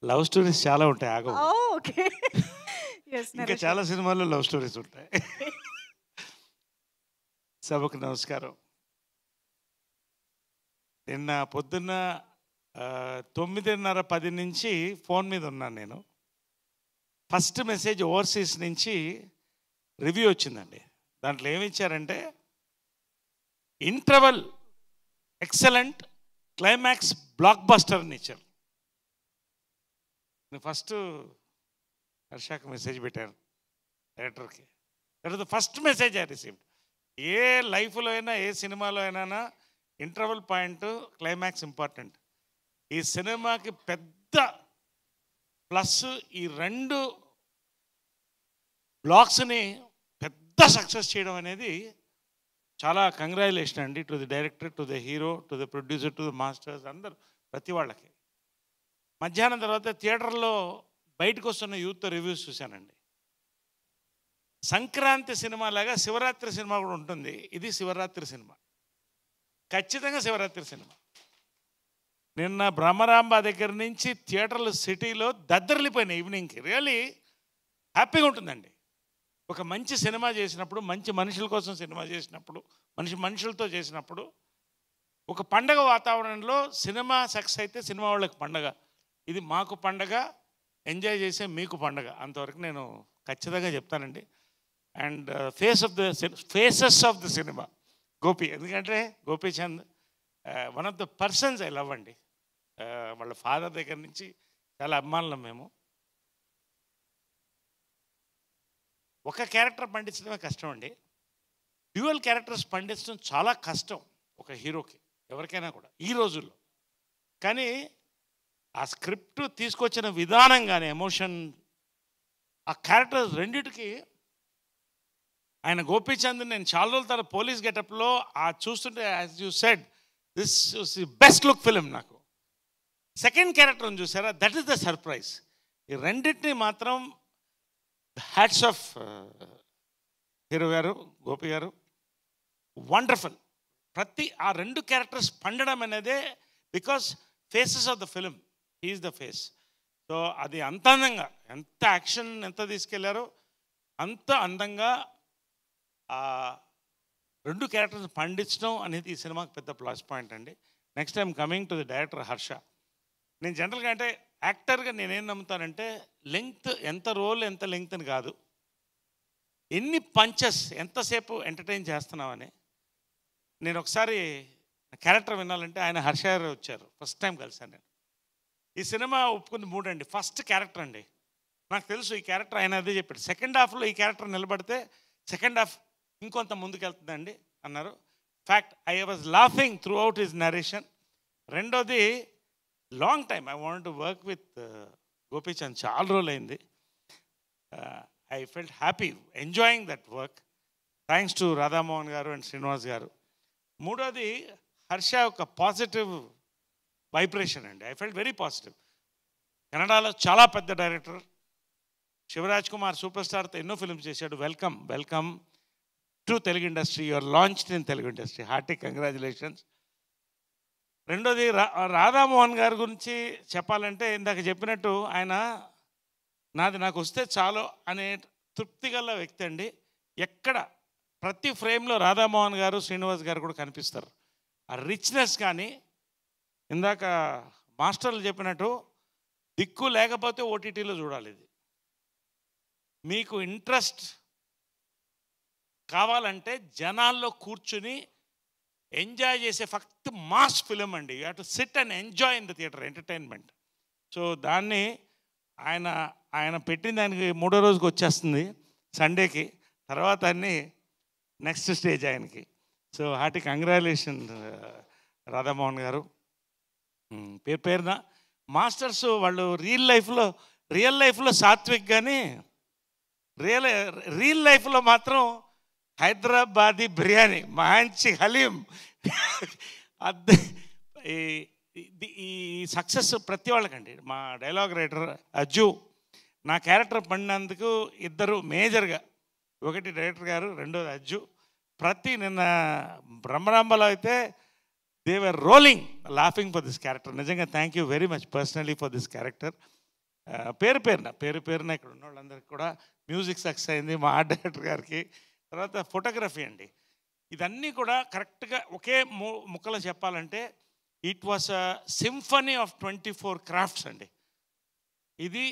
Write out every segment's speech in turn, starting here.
Love stories చాలా ఉంటాయి, ఆగవు. ఓకే. యెస్. ఇంకా చాలా సినిమాల్లో లవ్ స్టోరీస్ ఉంటాయి. సభకు నమస్కారం. నిన్న పొద్దున్న 9:30, 10 నుంచి ఫోన్ మీద ఉన్నాను నేను. ఫస్ట్ మెసేజ్ ఓవర్సీస్ నుంచి రివ్యూ వచ్చిందండి. దాంట్లో ఏమి ఇచ్చారంటే, interval excellent, climax blockbuster అని ఇచ్చారు. నేను ఫస్ట్ హర్షాకి మెసేజ్ పెట్టాను, డైరెక్టర్కి. That is the first message I received. ఏ లైఫ్లో అయినా, ఏ సినిమాలో అయినా ఇంటర్వల్ పాయింట్, క్లైమాక్స్ ఇంపార్టెంట్. ఈ సినిమాకి పెద్ద ప్లస్ ఈ రెండు బ్లాక్స్ని పెద్ద సక్సెస్ చేయడం అనేది చాలా కంగ్రాచులేషన్ అండి. To the director, to the hero, to the producer, to the masters, అందరు ప్రతి వాళ్ళకి. మధ్యాహ్నం తర్వాత థియేటర్లో బయటకు వస్తున్న యూత్ రివ్యూస్ చూశానండి. సంక్రాంతి సినిమా లాగా శివరాత్రి సినిమా కూడా ఉంటుంది. ఇది శివరాత్రి సినిమా, ఖచ్చితంగా శివరాత్రి సినిమా. నిన్న బ్రహ్మరాంబ దగ్గర నుంచి థియేటర్లు సిటీలో దద్దరిల్లిపోయినాయి ఈవినింగ్కి. రియల్లీ హ్యాపీగా ఉంటుందండి. ఒక మంచి సినిమా చేసినప్పుడు, మంచి మనుషుల కోసం సినిమా చేసినప్పుడు, మనుషులతో చేసినప్పుడు, ఒక పండగ వాతావరణంలో సినిమా సక్సెస్ అయితే సినిమా వాళ్ళకి పండగ, ఇది మాకు పండగ, ఎంజాయ్ చేసే మీకు పండగ. అంతవరకు నేను ఖచ్చితంగా చెప్తానండి. And faces of the cinema Gopi, ఎందుకంటే Gopichand one of the persons I love అండి. వాళ్ళ ఫాదర్ దగ్గర నుంచి చాలా అభిమానులం మేము. ఒక క్యారెక్టర్ పండించడమే కష్టం అండి. డ్యూయల్ క్యారెక్టర్స్ పండించడం చాలా కష్టం ఒక హీరోకి, ఎవరికైనా కూడా ఈ రోజుల్లో. కానీ ఆ స్క్రిప్ట్ తీసుకొచ్చిన విధానం కానీ, ఎమోషన్, ఆ క్యారెక్టర్స్ రెండిటికి ఆయన గోపీచంద్ నేను చాలా రోజుల తర్వాత పోలీస్ గెటప్లో చూస్తుంటే, as you said, this is the best look film. నాకు సెకండ్ క్యారెక్టర్ని చూసారా, దట్ ఈస్ ద సర్ప్రైజ్. ఈ రెండింటిని మాత్రం హ్యాట్స్ ఆఫ్ హీరో గారు, గోపి గారు, వండర్ఫుల్. ఆ రెండు క్యారెక్టర్స్ పండడం అనేదే because faces of the film, he is the face. So అది అంత అందంగా, ఎంత యాక్షన్ ఎంత తీసుకెళ్లారో అంత అందంగా ఆ రెండు క్యారెక్టర్స్ పండించడం అనేది ఈ సినిమాకి పెద్ద ప్లస్ పాయింట్ అండి. Next time coming to the director Harsha. నేను జనరల్గా అంటే యాక్టర్గా నేనేం నమ్ముతానంటే, లెంగ్త్, ఎంత రోల్ ఎంత లెంగ్త్ అని కాదు, ఎన్ని పంచెస్, ఎంతసేపు ఎంటర్టైన్ చేస్తున్నామని. నేను ఒకసారి క్యారెక్టర్ వినాలంటే ఆయన హర్ష గారు వచ్చారు, ఫస్ట్ టైం కలిసాను నేను. ఈ సినిమా ఒప్పుకుంది 3 అండి. ఫస్ట్ క్యారెక్టర్ అండి, నాకు తెలుసు ఈ క్యారెక్టర్ ఆయన అదే చెప్పాడు. సెకండ్ హాఫ్లో ఈ క్యారెక్టర్ నిలబడితే సెకండ్ హాఫ్ ఇంకొంత ముందుకెళ్తుందండి అన్నారు. Fact, I was laughing throughout his narration. రెండోది, long time I want to work with Gopichand, చాలా రోజులు అయింది. I felt happy enjoying that work. Thanks to Radhamohan గారు అండ్ శ్రీనివాస్ గారు. మూడోది, హర్ష ఒక పాజిటివ్ వైబ్రేషన్ అండి. I felt very positive. కన్నడలో చాలా పెద్ద డైరెక్టర్, శివరాజ్ కుమార్ సూపర్ స్టార్తో ఎన్నో ఫిల్మ్స్ చేశాడు. Welcome welcome to Telugu industry, your launched in Telugu industry, hearty congratulations. రెండోది, రాధామోహన్ గారి గురించి చెప్పాలంటే, ఇందాక చెప్పినట్టు ఆయన నాకు వస్తే చాలు అనే తృప్తి గల వ్యక్తి అండి. ఎక్కడ ప్రతి ఫ్రేమ్లో రాధామోహన్ గారు, శ్రీనివాస్ గారు కూడా కనిపిస్తారు. ఆ రిచ్నెస్ కానీ, ఇందాక మాస్టర్లు చెప్పినట్టు దిక్కు లేకపోతే ఓటీటీలో చూడాలి. ఇది మీకు ఇంట్రెస్ట్ కావాలంటే జనాల్లో కూర్చుని ఎంజాయ్ చేసే ఫక్త్ మాస్ ఫిలిం అండి. You have to SIT and enjoy in the theatre, entertainment. So దాన్ని ఆయన పెట్టిన దానికి 3వ రోజుకి వచ్చేస్తుంది, సండేకి. తర్వాత అన్నీ నెక్స్ట్ స్టేజ్ ఆయనకి. సో హార్టీ కంగ్రాచులేషన్ రాధామోహన్ గారు. పేరున మాస్టర్స్ వాళ్ళు రియల్ లైఫ్లో సాత్విక్, కానీ రియల్ లైఫ్లో మాత్రం హైదరాబాదీ బిర్యానీ, మంచి హలీం. ఈ సక్సెస్ ప్రతి వాళ్ళకండి. మా డైలాగ్ రైటర్ అజ్జు, నా క్యారెక్టర్ పడినందుకు ఇద్దరు మేజర్గా, ఒకటి డైరెక్టర్ గారు, రెండోది అజ్జు. నిన్న బ్రహ్మరాంబలో అయితే they were rolling laughing for this character. నిజంగా thank you very much personally for this character. పేరున ఇక్కడ ఉన్న వాళ్ళందరికీ కూడా మ్యూజిక్ సక్సెస్ అయింది, మా ఆర్ట్ డైరెక్టర్ గారికి. తర్వాత ఫోటోగ్రఫీ అండి, ఇదన్నీ కూడా కరెక్ట్గా ఒకే ముక్కలో చెప్పాలంటే it was a symphony of 24 crafts అండి. ఇది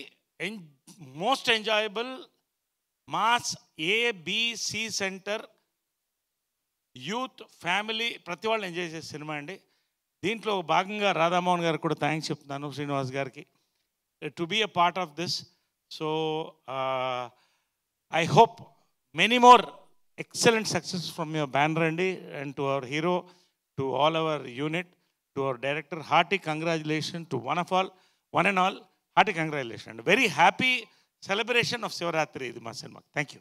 most enjoyable mass ABC centre youth family ప్రతి వాళ్ళు ఎంజాయ్ చేసే సినిమా అండి. దీంట్లో భాగంగా రాధామోహన్ గారికి కూడా థ్యాంక్స్ చెప్తున్నాను, శ్రీనివాస్ గారికి, to be a part of this. So I hope many more excellent success from your banner అండి, and to our hero, to all our unit, to our director, hearty congratulations to one and all, hearty congratulations and very happy celebration of Shivaratri ఇది మా cinema. Thank you.